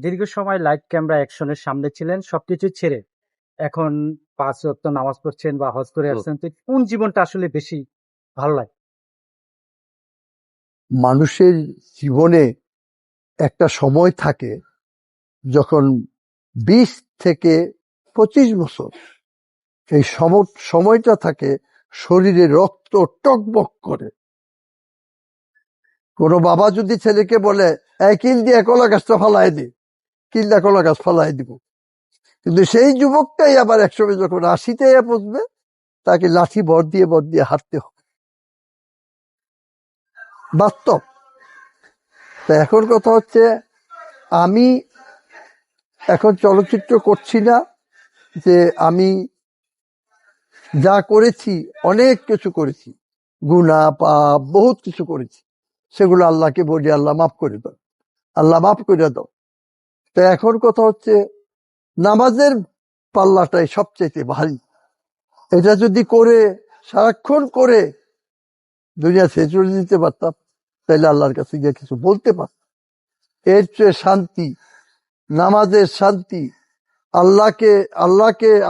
দীর্ঘ সময় light camera অ্যাকশনের সামনে ছিলেন, সবকিছু ছেড়ে এখন ৫ ওয়াক্ত নামাজ পড়ছেন বা হজ করে আসছেন, তো কোন জীবনটা আসলে বেশি ভালো লাগে? মানুষের জীবনে একটা সময় থাকে যখন ২০ থেকে ২৫ বছর এই সময়টা থাকে শরীরে রক্ত টকবক করে। কোনো বাবা যদি ছেলেকে বলে কিল দিয়ে কলা গাছটা ফালাই দি, কিলটা কলা গাছ ফালাই দিব, কিন্তু সেই যুবকটাই আবার একসময় যখন ৮০-তে পৌঁছবে তাকে লাঠি ভর দিয়ে হাঁটতে হবে। বাস্তব। তা এখন কথা হচ্ছে, আমি এখন চলচ্চিত্র করছি না যে আমি যা করেছি, অনেক কিছু করেছি, গুনাহ পাপ বহুত কিছু করেছি, সেগুলো আল্লাহকে বলি আল্লাহ মাফ করে দাও, আল্লাহ মাফ করে দাও। তো এখন কথা হচ্ছে নামাজের পাল্লাটাই সবচেয়ে ভারী। এটা যদি করে সারাক্ষণ করে দুনিয়া শেষ করে দিতে পারতাম, তাহলে আল্লাহর কাছে গিয়ে কিছু বলতে পারতাম। এর চেয়ে শান্তি, নামাজের শান্তি,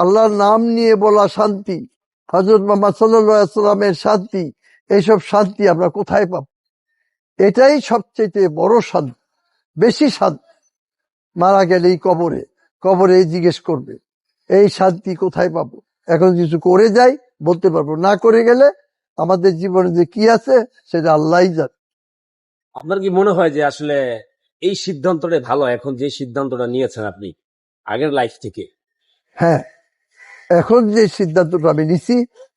আল্লাহর নাম নিয়ে বলা শান্তি, হযরত মুহাম্মদ সাল্লাল্লাহু আলাইহি ওয়াসাল্লামের শান্তি, এইসব শান্তি আমরা কোথায় পাবো? এটাই সবচেয়ে বড় শান্তি, বেশি শান্তি। মারা গেলেই কবরে জিজ্ঞেস করবে এই শান্তি কোথায় পাবো? এখন কিছু করে যাই বলতে পারবো, না করে গেলে আমাদের জীবনে যে কি আছে সেটা আল্লাহই জানে। আপনার কি মনে হয় যে আসলে এই সিদ্ধান্তটা ভালো, এখন যে সিদ্ধান্তটা নিয়েছেন আপনি আগের লাইফ থেকে? হ্যাঁ, এখন যে সিদ্ধান্তটা আমি নিছি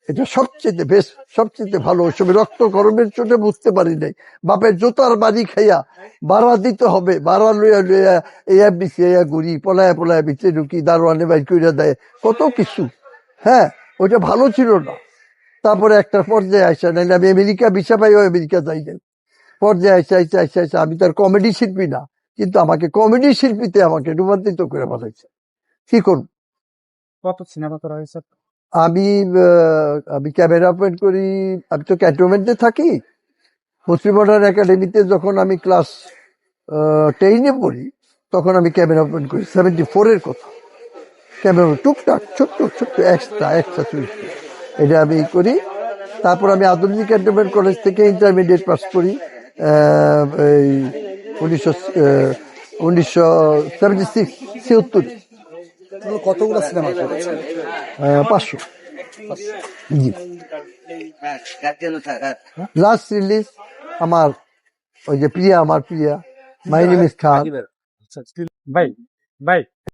এটা সবচেয়ে বেশ, সবচেয়ে ভালো। ওই সময় রক্ত গরমের জন্য বুঝতে পারি নাই, বাপের জোতার বাড়ি খাইয়া ভাড়া দিতে হবে, ভাড়া লইয়া এয়া বিছিয়া ঘুরি, পলায়া বিচে ঢুকি, দারোয়ানে বাইর কইরা দেয়, কত কিছু। হ্যাঁ, ওইটা ভালো ছিল না। তারপরে একটা পর্যায়ে আইসা, নাইলে আমি আমেরিকা ভিসা পাইও আমেরিকা যাই নাই। পর্যায়ে আইসা আমি তার কমেডি শিল্পী না, কিন্তু আমাকে কমেডি শিল্পীতে আমাকে রূপান্তরিত করে ফেলাইছে। কি করব? কত সিনেমা করা হয়েছে? আমি ক্যামেরা অপারেট করি। আমি তো ক্যান্টনমেন্টে থাকি। মুসলিম মডার্ন একাডেমিতে যখন আমি ক্লাস 10-এ পড়ি, তখন আমি ক্যামেরা অপারেট করি। 74 এর কথা। ক্যামেরা টুকটাক ছোট্ট এক্সট্রা চুরি, এটা আমি করি। তারপর আমি আধুনিক ক্যান্টনমেন্ট কলেজ থেকে ইন্টারমিডিয়েট পাস করি এই 1976 কতগুলো সিনেমা করেছেন? 500। জি। লাস্ট রিলিজ আমার ওই যে প্রিয়া, আমার প্রিয়া, মাই নেম ইজ খান। ভাই ভাই